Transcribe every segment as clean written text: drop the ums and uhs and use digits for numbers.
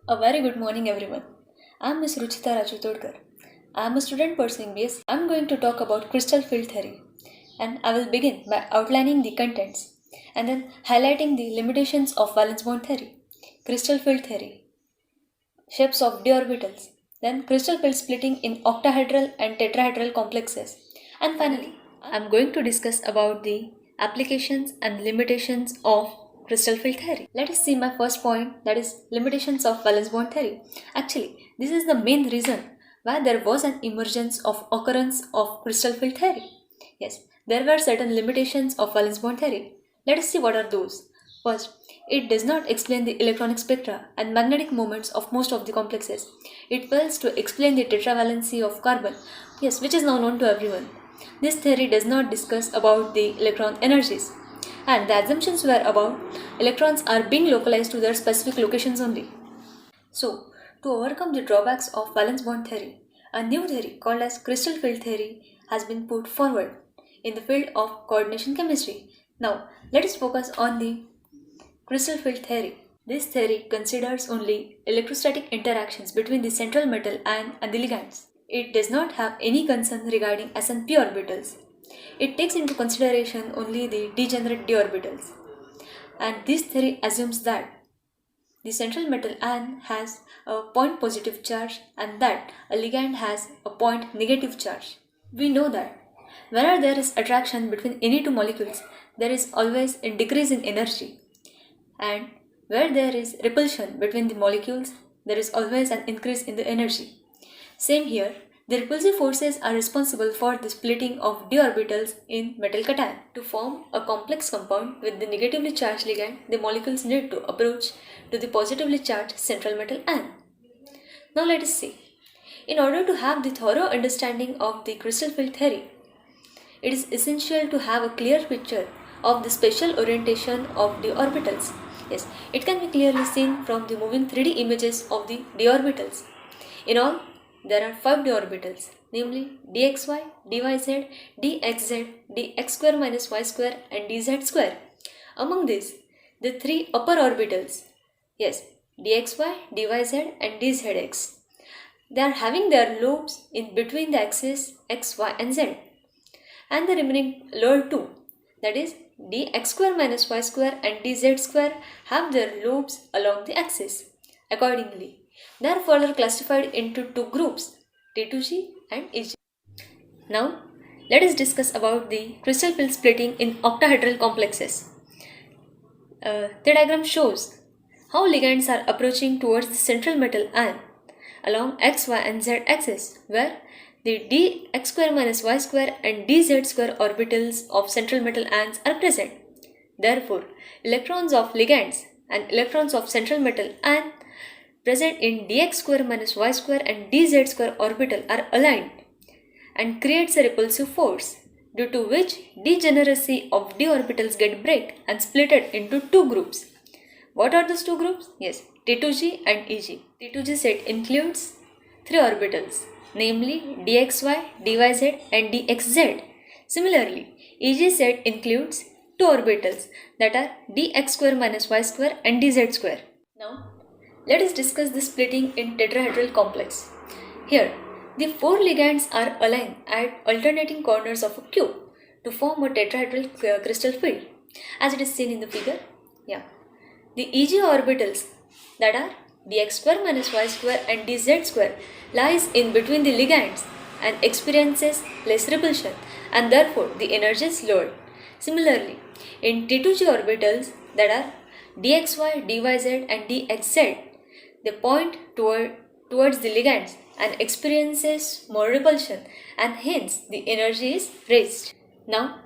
A very good morning, everyone. I'm Ms. Ruchita Raju. I'm a student pursuing BSc. I'm going to talk about crystal field theory, and I will begin by outlining the contents and then highlighting the limitations of valence bond theory, crystal field theory, shapes of d orbitals, then crystal field splitting in octahedral and tetrahedral complexes, and finally, I'm going to discuss about the applications and limitations of crystal field theory. Let us see my first point, that is limitations of valence bond theory. Actually, this is the main reason why there was an emergence of occurrence of crystal field theory. Yes, there were certain limitations of valence bond theory. Let us see what are those. First, it does not explain the electronic spectra and magnetic moments of most of the complexes. It fails to explain the tetravalency of carbon, yes, which is now known to everyone. This theory does not discuss about the electron energies, and the assumptions were about electrons are being localized to their specific locations only. So, to overcome the drawbacks of valence bond theory, a new theory called as crystal field theory has been put forward in the field of coordination chemistry. Now, let us focus on the crystal field theory. This theory considers only electrostatic interactions between the central metal and the ligands. It does not have any concern regarding s and p orbitals. It takes into consideration only the degenerate d orbitals. And this theory assumes that the central metal ion has a point positive charge and that a ligand has a point negative charge. We know that whenever there is attraction between any two molecules, there is always a decrease in energy. And where there is repulsion between the molecules, there is always an increase in the energy. Same here, the repulsive forces are responsible for the splitting of d orbitals in metal cation. To form a complex compound with the negatively charged ligand, the molecules need to approach to the positively charged central metal ion. Now let us see. In order to have the thorough understanding of the crystal field theory, it is essential to have a clear picture of the spatial orientation of d orbitals. Yes, it can be clearly seen from the moving 3D images of the d orbitals. In all, there are 5 d orbitals, namely dxy, dyz, dxz, dx square minus y square and dz square. Among these, the 3 upper orbitals, yes, dxy, dyz and dzx, they are having their lobes in between the axes x, y and z. And the remaining lower 2, that is dx square minus y square and dz square, have their lobes along the axis. Accordingly, they are further classified into 2 groups, T2G and EG. Now, let us discuss about the crystal field splitting in octahedral complexes. The diagram shows how ligands are approaching towards the central metal ion along x, y and z axis, where the dx square minus y square and dz square orbitals of central metal ions are present. Therefore, electrons of ligands and electrons of central metal ion present in dx square minus y square and dz square orbital are aligned and creates a repulsive force, due to which degeneracy of d orbitals get break and splitted into 2 groups. What are those 2 groups? Yes, T2G and EG. T2G set includes 3 orbitals, namely dxy, dyz and dxz. Similarly, EG set includes 2 orbitals, that are dx square minus y square and dz square. Now, let us discuss the splitting in tetrahedral complex. Here, the 4 ligands are aligned at alternating corners of a cube to form a tetrahedral crystal field, as it is seen in the figure. Yeah. The EG orbitals, that are dx square minus y square and dz square, lies in between the ligands and experiences less repulsion, and therefore the energy is lowered. Similarly, in T2G orbitals, that are dxy, dyz and dxz, they point towards the ligands and experiences more repulsion, and hence the energy is raised. Now,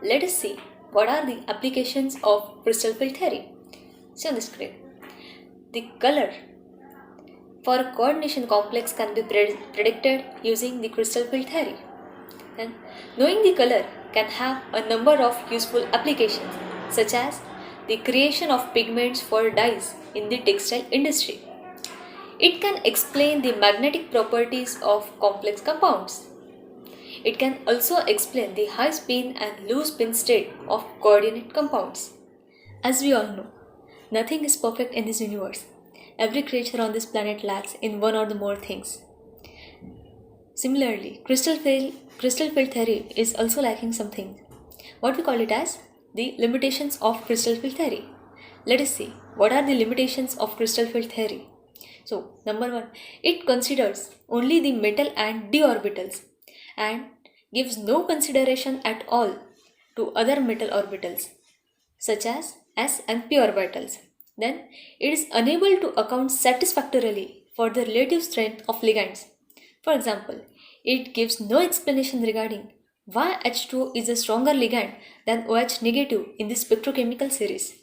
let us see what are the applications of crystal field theory. See on the screen. The color for a coordination complex can be predicted using the crystal field theory. And knowing the color can have a number of useful applications, such as the creation of pigments for dyes in the textile industry. It can explain the magnetic properties of complex compounds. It can also explain the high spin and low spin state of coordinate compounds. As we all know, nothing is perfect in this universe. every creature on this planet lacks in one or the more things. Similarly, crystal field theory is also lacking something. What we call it as the limitations of crystal field theory. Let us see what are the limitations of crystal field theory. So, number one, it considers only the metal and d orbitals and gives no consideration at all to other metal orbitals such as s and p orbitals. Then, it is unable to account satisfactorily for the relative strength of ligands. For example, it gives no explanation regarding why H2O is a stronger ligand than OH negative in the spectrochemical series.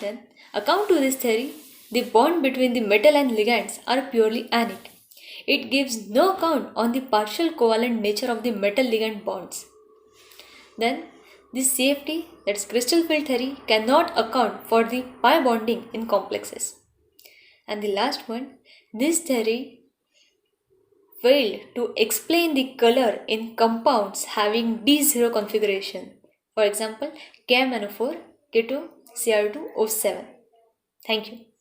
Then, according to this theory, the bond between the metal and ligands are purely anic. It gives no account on the partial covalent nature of the metal ligand bonds. Then, this CFT, that is crystal field theory, cannot account for the pi bonding in complexes. And the last one, this theory failed to explain the color in compounds having D0 configuration. For example, KMNO4, K2, Cr2, O7. Thank you.